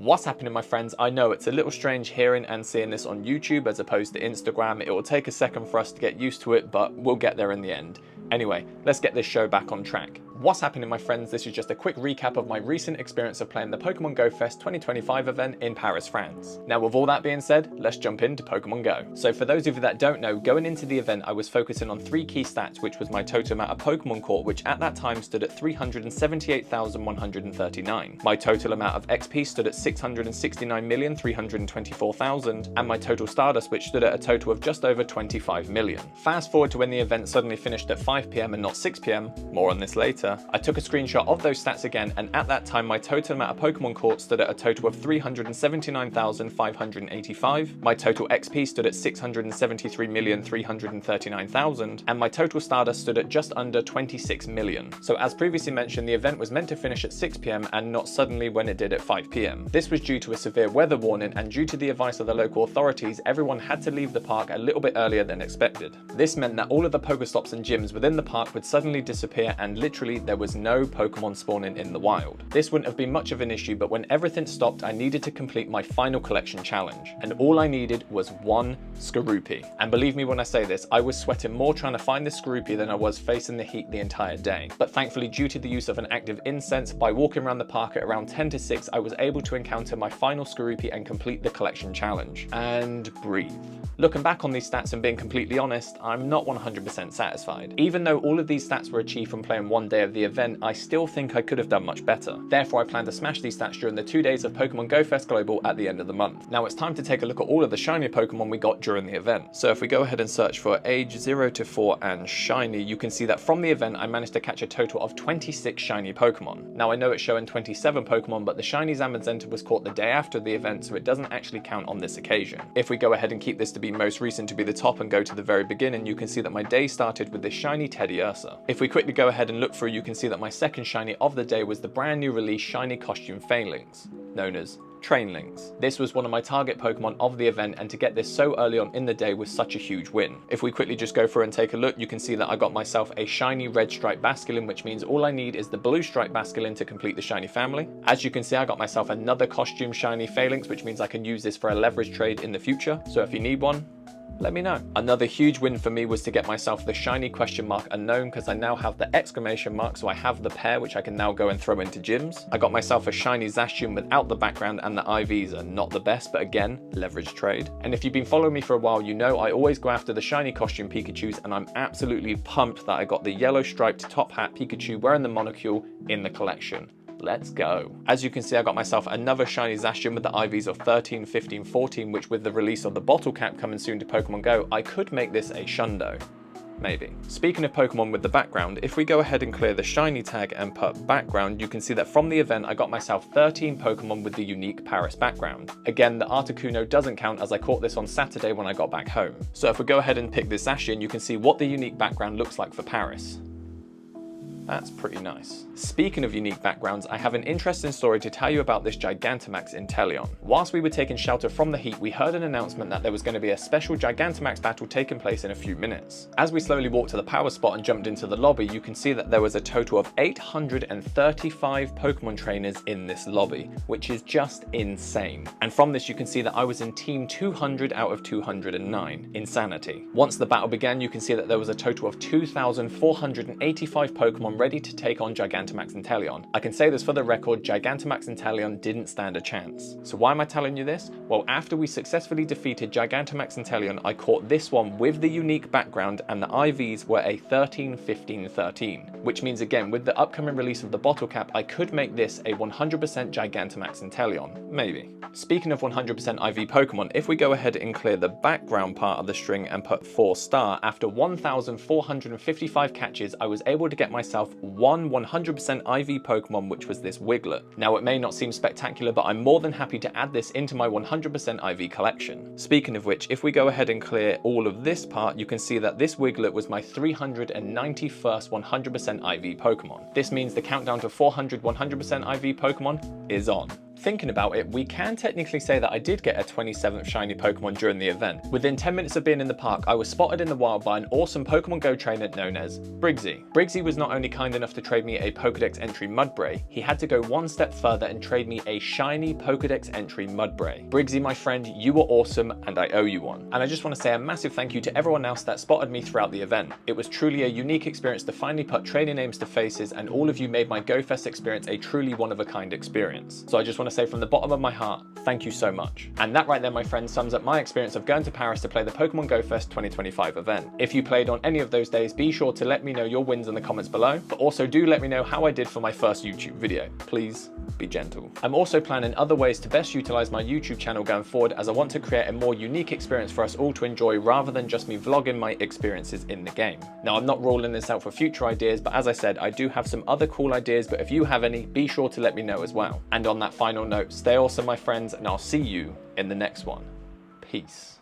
What's happening, my friends? I know it's a little strange hearing and seeing this on YouTube as opposed to Instagram. It will take a second for us to get used to it, but we'll get there in the end. Anyway, let's get this show back on track. What's happening, my friends? This is just a quick recap of my recent experience of playing the Pokémon GO Fest 2025 event in Paris, France. Now, with all that being said, let's jump into Pokémon GO. So for those of you that don't know, going into the event, I was focusing on 3 key stats, which was my total amount of Pokémon caught, which at that time stood at 378,139. My total amount of XP stood at 669,324,000, and my total Stardust, which stood at a total of just over 25 million. Fast forward to when the event suddenly finished at 5 PM and not 6 PM, more on this later. I took a screenshot of those stats again, and at that time my total amount of Pokemon caught stood at a total of 379,585, my total XP stood at 673,339,000, and my total Stardust stood at just under 26 million. So as previously mentioned, the event was meant to finish at 6 PM and not suddenly when it did at 5 PM. This was due to a severe weather warning, and due to the advice of the local authorities, everyone had to leave the park a little bit earlier than expected. This meant that all of the Pokestops and gyms within the park would suddenly disappear, and literally there was no Pokemon spawning in the wild. This wouldn't have been much of an issue, but when everything stopped, I needed to complete my final collection challenge, and all I needed was one Skorupi. And believe me when I say this, I was sweating more trying to find this Skorupi than I was facing the heat the entire day. But thankfully, due to the use of an active incense, by walking around the park at around 10 to 6, I was able to encounter my final Skorupi and complete the collection challenge. And breathe. Looking back on these stats and being completely honest, I'm not 100% satisfied. Even though all of these stats were achieved from playing one day of the event, I still think I could have done much better. Therefore, I plan to smash these stats during the 2 days of Pokémon GO Fest Global at the end of the month. Now it's time to take a look at all of the shiny Pokémon we got during the event. So if we go ahead and search for age 0 to 4 and shiny, you can see that from the event I managed to catch a total of 26 shiny Pokémon. Now I know it's showing 27 Pokémon, but the shiny Zamazenta was caught the day after the event, so it doesn't actually count on this occasion. If we go ahead and keep this to be most recent to be the top and go to the very beginning, you can see that my day started with this shiny Teddiursa. If we quickly go ahead and look through, you can see that my second shiny of the day was the brand new release shiny costume Phalanx, known as Trainlinks. This was one of my target Pokemon of the event, and to get this so early on in the day was such a huge win. If we quickly just go through and take a look, you can see that I got myself a shiny red striped Basculin, which means all I need is the blue striped Basculin to complete the shiny family. As you can see, I got myself another costume shiny Phalanx, which means I can use this for a leverage trade in the future. So if you need one, let me know. Another huge win for me was to get myself the shiny question mark unknown, because I now have the exclamation mark, so I have the pair which I can now go and throw into gyms. I got myself a shiny Zacian without the background, and the IVs are not the best, but again, leverage trade. And if you've been following me for a while, you know I always go after the shiny costume Pikachus, and I'm absolutely pumped that I got the yellow striped top hat Pikachu wearing the monocule in the collection. Let's go. As you can see, I got myself another shiny Zacian with the IVs of 13, 15, 14, which with the release of the bottle cap coming soon to Pokemon Go, I could make this a Shundo. Maybe. Speaking of Pokemon with the background, if we go ahead and clear the shiny tag and put background, you can see that from the event I got myself 13 Pokemon with the unique Paris background. Again, the Articuno doesn't count as I caught this on Saturday when I got back home. So if we go ahead and pick this Zacian, you can see what the unique background looks like for Paris. That's pretty nice. Speaking of unique backgrounds, I have an interesting story to tell you about this Gigantamax Inteleon. Whilst we were taking shelter from the heat, we heard an announcement that there was going to be a special Gigantamax battle taking place in a few minutes. As we slowly walked to the power spot and jumped into the lobby, you can see that there was a total of 835 Pokemon trainers in this lobby, which is just insane. And from this you can see that I was in team 200 out of 209. Insanity. Once the battle began, you can see that there was a total of 2,485 Pokemon ready to take on Gigantamax Inteleon. I can say this for the record, Gigantamax Inteleon didn't stand a chance. So why am I telling you this? Well, after we successfully defeated Gigantamax Inteleon, I caught this one with the unique background, and the IVs were a 13, 15, 13. Which means again, with the upcoming release of the bottle cap, I could make this a 100% Gigantamax Inteleon. Maybe. Speaking of 100% IV Pokemon, if we go ahead and clear the background part of the string and put 4-star, after 1,455 catches, I was able to get myself one 100% IV Pokemon, which was this Wiglet. Now it may not seem spectacular, but I'm more than happy to add this into my 100% IV collection. Speaking of which, if we go ahead and clear all of this part, you can see that this Wiglet was my 391st 100% IV Pokemon. This means the countdown to 400 100% IV Pokemon is on. thinking about it, we can technically say that I did get a 27th shiny Pokemon during the event. Within 10 minutes of being in the park, I was spotted in the wild by an awesome Pokemon Go trainer known as Briggsy. Briggsy was not only kind enough to trade me a Pokédex entry Mudbray, he had to go one step further and trade me a shiny Pokédex entry Mudbray. Briggsy, my friend, you were awesome and I owe you one. And I just want to say a massive thank you to everyone else that spotted me throughout the event. It was truly a unique experience to finally put trainer names to faces, and all of you made my Go Fest experience a truly one-of-a-kind experience. So I just want to say from the bottom of my heart, thank you so much. And that right there, my friends, sums up my experience of going to Paris to play the Pokemon Go Fest 2025 event. If you played on any of those days, be sure to let me know your wins in the comments below, but also do let me know how I did for my first YouTube video. Please be gentle. I'm also planning other ways to best utilize my YouTube channel going forward, as I want to create a more unique experience for us all to enjoy rather than just me vlogging my experiences in the game. Now, I'm not ruling this out for future ideas, but as I said, I do have some other cool ideas, but if you have any, be sure to let me know as well. And on that final note, stay awesome, my friends, and I'll see you in the next one. Peace.